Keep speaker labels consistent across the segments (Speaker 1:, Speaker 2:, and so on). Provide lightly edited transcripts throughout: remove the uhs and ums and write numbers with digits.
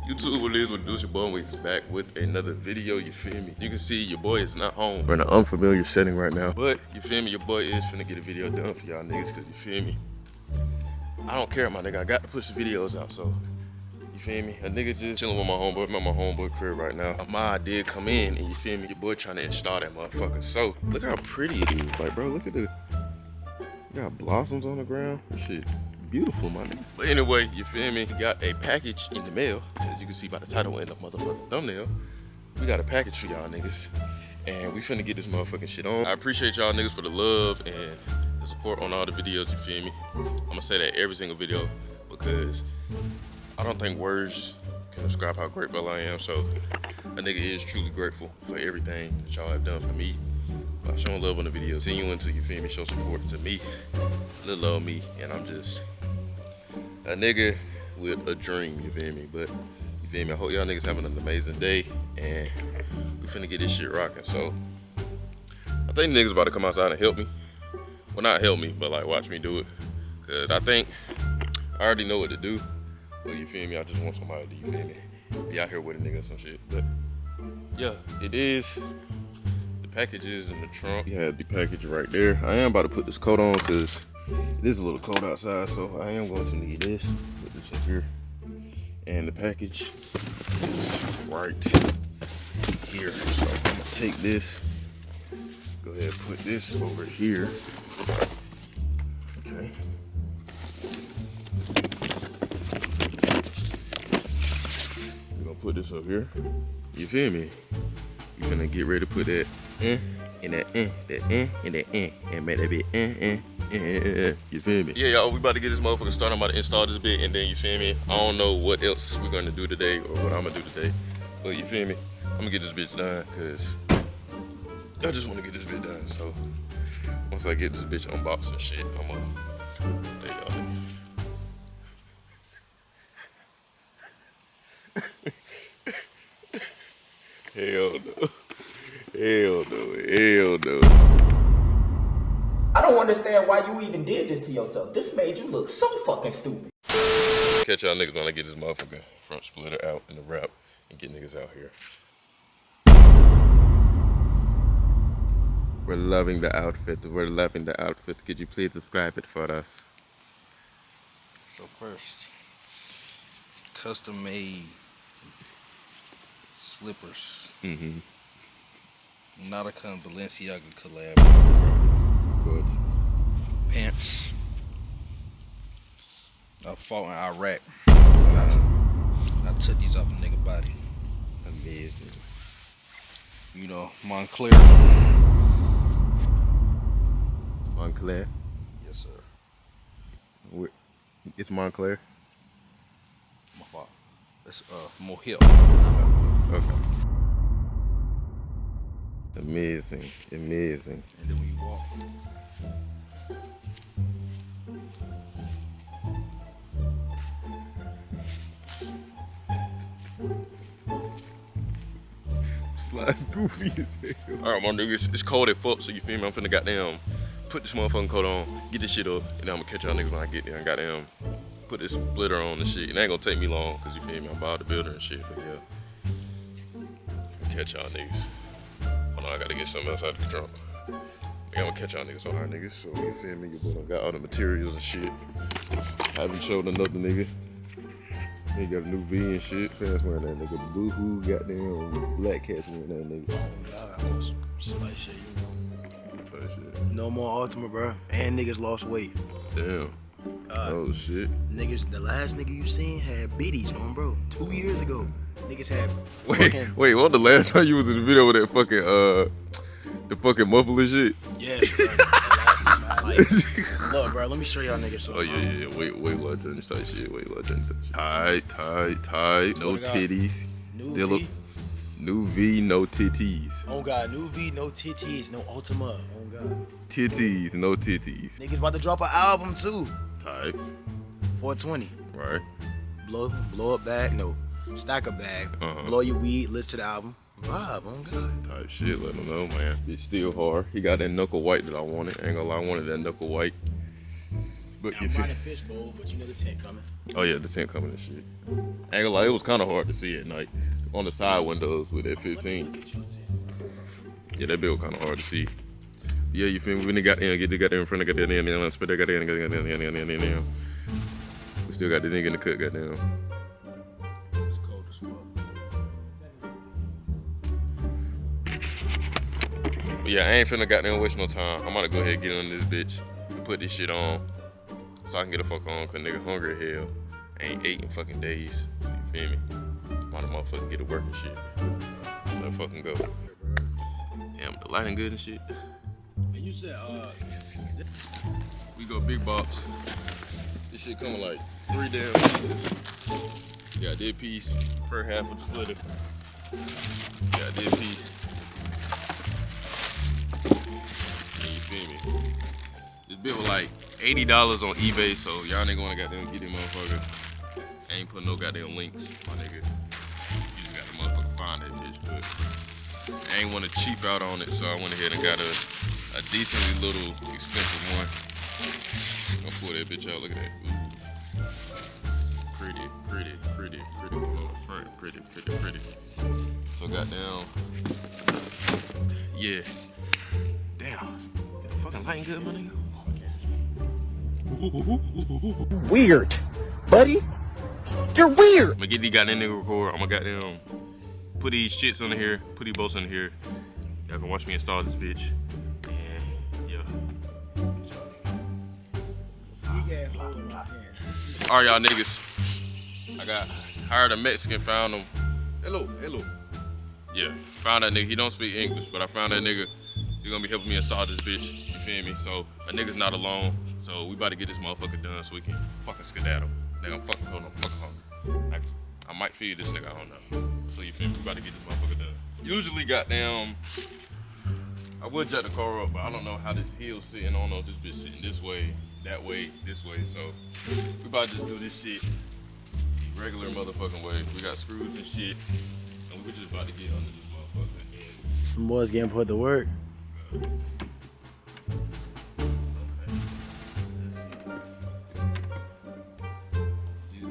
Speaker 1: YouTube, what it is, what it do, your boy is back with another video, you feel me? You can see your boy is not home. We're in an unfamiliar setting right now. But, you feel me, your boy is finna get a video done for y'all niggas, cause you feel me? I don't care, my nigga, I got to push the videos out, so. You feel me? A nigga just chilling with my homeboy. I'm at my homeboy crib right now. My did come in, and you feel me? Your boy trying to install that motherfucker. So, look how pretty it is. Like, bro, look at the, got blossoms on the ground. This shit beautiful, my nigga. But anyway, you feel me? We got a package in the mail. As you can see by the title and the motherfucking thumbnail. We got a package for y'all niggas. And we finna get this motherfucking shit on. I appreciate y'all niggas for the love and the support on all the videos, you feel me? I'm gonna say that every single video because I don't think words can describe how grateful I am. So a nigga is truly grateful for everything that y'all have done for me. By showing love on the video, continuing to, you feel me, show support to me, little old me, and I'm just a nigga with a dream, you feel me? But you feel me, I hope y'all niggas having an amazing day, and we finna get this shit rocking. So I think niggas about to come outside and help me. Well, not help me, but like watch me do it. Cause I think I already know what to do. But you feel me, I just want somebody to, you feel me, be out here with a nigga or some shit. But yeah, it is. The package is in the trunk. You had the package right there. I am about to put this coat on because it is a little cold outside, so I am going to need this. Put this in here. And the package is right here. So I'm gonna take this, go ahead and put this over here. Okay. We're gonna put this up here. You feel me? You finna get ready to put that and that and that and make that bit You feel me? Yeah, y'all, we about to get this motherfucker started. I'm about to install this bit, and then you feel me? I don't know what else we're gonna do today or what I'm gonna do today, but you feel me? I'm gonna get this bitch done because I just wanna get this bit done. So once I get this bitch unboxed and shit, I'm gonna let y'all. Hell no. Hell no. Hell no.
Speaker 2: I don't understand why you even did this to yourself. This made you look so fucking stupid.
Speaker 1: Catch y'all niggas when I get this motherfucking front splitter out in the wrap and get niggas out here. We're loving the outfit. We're loving the outfit. Could you please describe it for us?
Speaker 3: So first, custom made slippers.
Speaker 1: Mm-hmm.
Speaker 3: Nautica and Balenciaga collab.
Speaker 1: Gorgeous.
Speaker 3: Pants. I fought in Iraq. I took these off a nigga body.
Speaker 1: Amazing.
Speaker 3: You know, Montclair.
Speaker 1: Montclair?
Speaker 3: Yes, sir.
Speaker 1: It's Montclair?
Speaker 3: My fault. It's Mohill.
Speaker 1: Okay. Amazing. Amazing.
Speaker 3: And then when you walk,
Speaker 1: Slide's goofy as hell. Alright, my niggas, it's cold as fuck, so you feel me? I'm finna goddamn put this motherfucking coat on, get this shit up, and then I'm gonna catch y'all niggas when I get there and goddamn put this splitter on and shit. It ain't gonna take me long, cause you feel me? I'm about the builder and shit, but yeah. Catch y'all niggas. Oh no, I gotta get something else out of the trunk. Yeah, I'm gonna catch y'all niggas. Alright, niggas, so you feel me? Your boy done got all the materials and shit. Haven't showed another nigga. He got a new V and shit. Pants wearing that nigga. Boo-hoo, goddamn black cats wearing that nigga.
Speaker 4: Oh God, slight shit, you know. No more Ultimate, bro. And niggas lost weight.
Speaker 1: Damn. Oh shit.
Speaker 4: Niggas, the last nigga you seen had bitties on, bro. 2 years ago. Niggas had
Speaker 1: Wait, what the last time you was in the video with that fucking the fucking muffler shit?
Speaker 4: Yes, bro. Like, look, bro, let me show y'all niggas something.
Speaker 1: Oh yeah. Wait, while Johnny type shit. Tight. No titties. Still
Speaker 4: V.
Speaker 1: New V, no titties.
Speaker 4: Oh God, new V, no titties, no Ultima. Oh God.
Speaker 1: Titties, no titties.
Speaker 4: Niggas about to drop an album too.
Speaker 1: Tight.
Speaker 4: 420.
Speaker 1: Right.
Speaker 4: Blow up bag, no. Stack a bag. Blow your weed, listen to the album. Vibe, on God.
Speaker 1: Type shit, let them know, man. It's still hard. He got that knuckle white that I wanted. Ain't gonna lie, I wanted that knuckle white. But
Speaker 4: I'm riding fishbowl, but you know the tent coming.
Speaker 1: Oh yeah, the tent coming and shit. Ain't gonna lie, it was kind of hard to see at night on the side windows with that 15. Yeah, that bit was kind of hard to see. Yeah, you feel me? We got in, get the goddamn front of the goddamn, spit that goddamn. We still got the nigga in the cut, goddamn.
Speaker 4: It's cold as fuck.
Speaker 1: But yeah, I ain't finna goddamn waste no time. I'm gonna go ahead and get on this bitch and put this shit on so I can get the fuck on, cause nigga hungry as hell. I ain't ate in fucking days. You feel me? Might motherfucker get to work and shit. Let fucking go. Damn, the lighting good and shit.
Speaker 4: And you said,
Speaker 1: We go big box. This shit coming like 3 damn pieces. Got this piece per half of the splitter. Got this piece. Yeah, you feel me? This bit was like $80 on eBay, so y'all nigga wanna goddamn get this motherfucker. I ain't put no goddamn links, my nigga. You just got the motherfucker find that bitch, but I ain't wanna cheap out on it, so I went ahead and got a decently little expensive one. I'm gonna pull that bitch out, look at that. Ooh. Pretty one on the front, pretty. So goddamn, yeah. Damn, get the fucking lighting good, my nigga.
Speaker 2: Weird, buddy. You're weird.
Speaker 1: I'm gonna get these goddamn nigga record. I'm gonna goddamn put these shits under here, put these bolts under here. Y'all can watch me install this bitch. And yeah. Alright, y'all niggas. I got hired a Mexican, found him. Hello. Yeah, found that nigga. He don't speak English, but I found that nigga. He's gonna be helping me install this bitch. You feel me? So a nigga's not alone. So we about to get this motherfucker done so we can fucking skedaddle. Nigga, I'm fucking cold, I'm fucking hungry. I might feed this nigga, I don't know. So you feel me? We about to get this motherfucker done. Usually goddamn, I would jack the car up, but I don't know how this heel's sitting. I don't know if this bitch sitting this way, that way, this way. So we about to just do this shit the regular motherfucking way. We got screws and shit, and we just about to get under this motherfucker.
Speaker 4: Them boys getting put to work.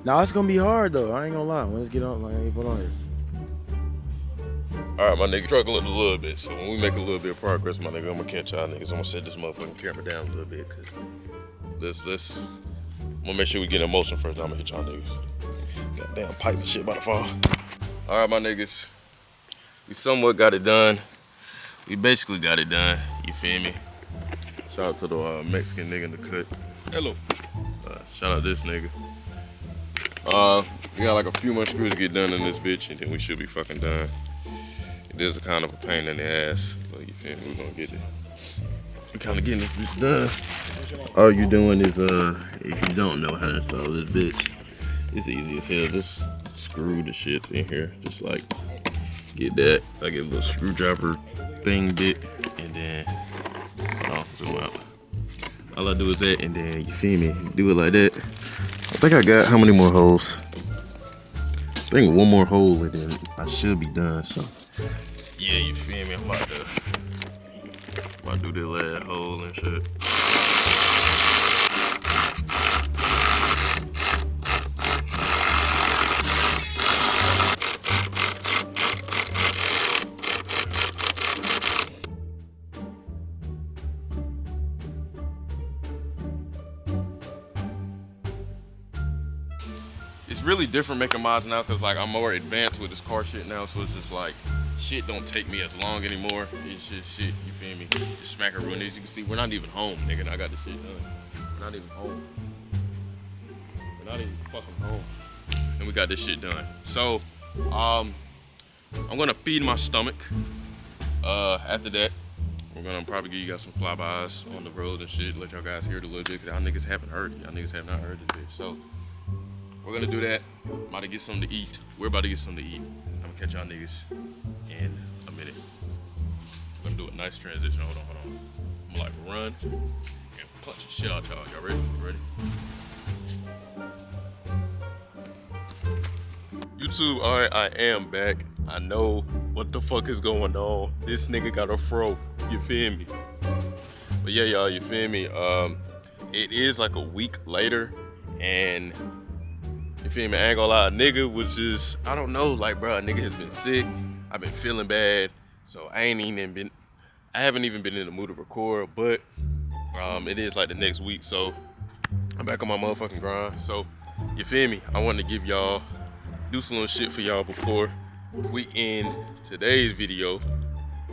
Speaker 4: Now it's gonna be hard though. I ain't gonna lie. When it's get on, like I ain't put on here.
Speaker 1: All right, my nigga, struggling a little bit. So when we make a little bit of progress, my nigga, I'm gonna catch y'all niggas. I'm gonna set this motherfucking camera down a little bit, cause let's. I'm gonna make sure we get in motion first. Then I'm gonna hit y'all niggas. Goddamn pipes and shit about to fall. All right, my niggas, we somewhat got it done. We basically got it done. You feel me? Shout out to the Mexican nigga in the cut. Hello. Shout out this nigga. We got like a few more screws to get done in this bitch, and then we should be fucking done. It is a kind of a pain in the ass, but you feel me? We're gonna get it. We kind of getting this bitch done. All you doing is, if you don't know how to install this bitch, it's easy as hell. Just screw the shits in here. Just like get that, like a little screwdriver thing bit, and then zoom out. All I do is that, and then you feel me? Do it like that. I think I got how many more holes? I think one more hole, and then I should be done. So yeah, you feel me? I'm about to do the last hole and shit. It's really different making mods now because like I'm more advanced with this car shit now, so it's just like shit don't take me as long anymore. It's just shit, you feel me? Just smack a run. As you can see, we're not even home, nigga. I got the shit done. We're not even home. We're not even fucking home. And we got this shit done. So, I'm gonna feed my stomach. After that, we're gonna probably give you guys some flybys on the road and shit. Let y'all guys hear it a little bit, because y'all niggas haven't heard it. Y'all niggas have not heard this bitch. So, we're gonna do that. I'm about to get something to eat. We're about to get something to eat. I'm gonna catch y'all niggas in a minute. I'm gonna do a nice transition. Hold on. I'm gonna like run and punch the shit out y'all. Y'all ready? YouTube, all right, I am back. I know what the fuck is going on. This nigga got a fro. You feel me? But yeah, y'all, you feel me? it is like a week later, and you feel me? I ain't gonna lie, a nigga was just, I don't know, like, bro, a nigga has been sick. I've been feeling bad, so I haven't even been in the mood to record, but it is like the next week, so I'm back on my motherfucking grind. So, you feel me? I wanted to give y'all, do some little shit for y'all before we end today's video.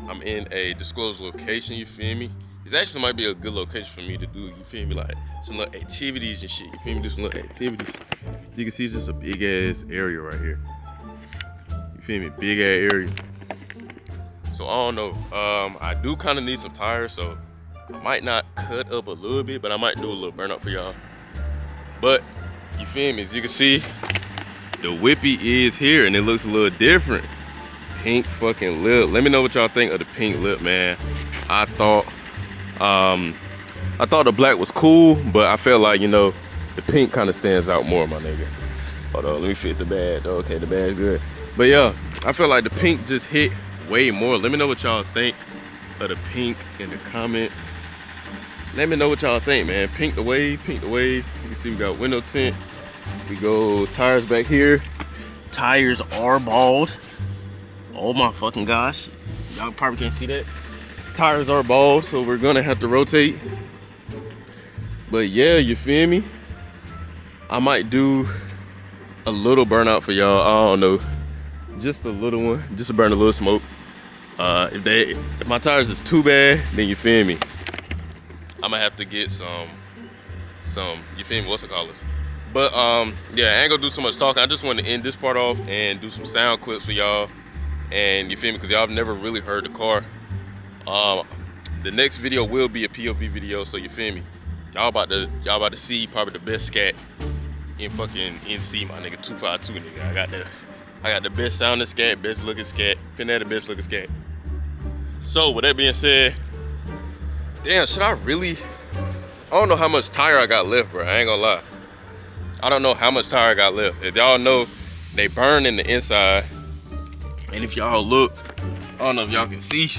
Speaker 1: I'm in a disclosed location, you feel me? This actually might be a good location for me to do, you feel me? Like some little activities and shit, you feel me? Do some little activities. You can see it's just a big ass area right here. You feel me? Big ass area. So I don't know. I do kind of need some tires, so I might not cut up a little bit, but I might do a little burnout for y'all. But you feel me? As you can see, the whippy is here and it looks a little different. Pink fucking lip. Let me know what y'all think of the pink lip, man. I thought the black was cool, but I felt like, you know, the pink kind of stands out more, my nigga. Hold on, let me fix the badge. Okay, the badge good. But yeah, I feel like the pink just hit way more. Let me know what y'all think of the pink in the comments. Let me know what y'all think, man. Pink the wave, pink the wave. You can see we got window tint. We go tires back here. Tires are bald. Oh my fucking gosh. Y'all probably can't see that. Tires are bald, so we're gonna have to rotate. But yeah, you feel me? I might do a little burnout for y'all. I don't know. Just a little one. Just to burn a little smoke. If my tires is too bad, then you feel me? I'm gonna have to get some, you feel me, what's it called? But yeah, I ain't gonna do so much talking. I just want to end this part off and do some sound clips for y'all. And you feel me, because y'all have never really heard the car. The next video will be a POV video, so you feel me? Y'all about to see probably the best Scat in fucking NC, my nigga. 252, nigga. I got the best sounding Scat, best looking Scat. Finna have the best looking Scat. So with that being said, damn, should I really? I don't know how much tire I got left, bro. I ain't gonna lie. I don't know how much tire I got left. If y'all know, they burn in the inside. And if y'all look, I don't know if y'all can see.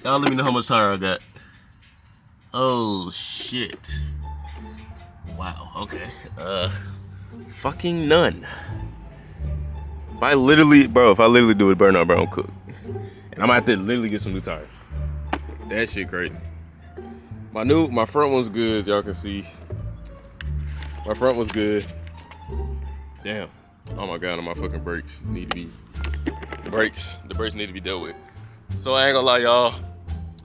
Speaker 1: Y'all let me know how much tire I got. Oh shit. Wow, okay. Fucking none. If I literally do a burnout, bro, I'm cooked. And I'm gonna have to literally get some new tires. That shit crazy. My front one's good, as y'all can see. My front was good. Damn. Oh my god, my fucking brakes need to be. The brakes need to be dealt with. So I ain't gonna lie, y'all.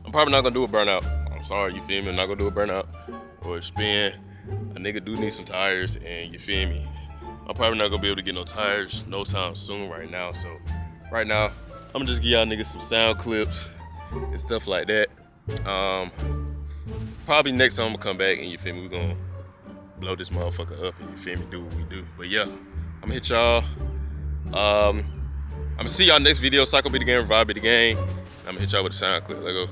Speaker 1: I'm probably not gonna do a burnout. I'm sorry, you feel me? I'm not gonna do a burnout or a spin. A nigga do need some tires, and you feel me? I'm probably not gonna be able to get no tires no time soon right now. So right now, I'm gonna just give y'all niggas some sound clips and stuff like that. Probably next time I'm gonna come back and you feel me, we gonna blow this motherfucker up and you feel me, do what we do. But yeah, I'm gonna hit y'all. I'm gonna see y'all next video. Psycho be the game, Vibe be the game. I'm gonna hit y'all with a sound clip. Let go.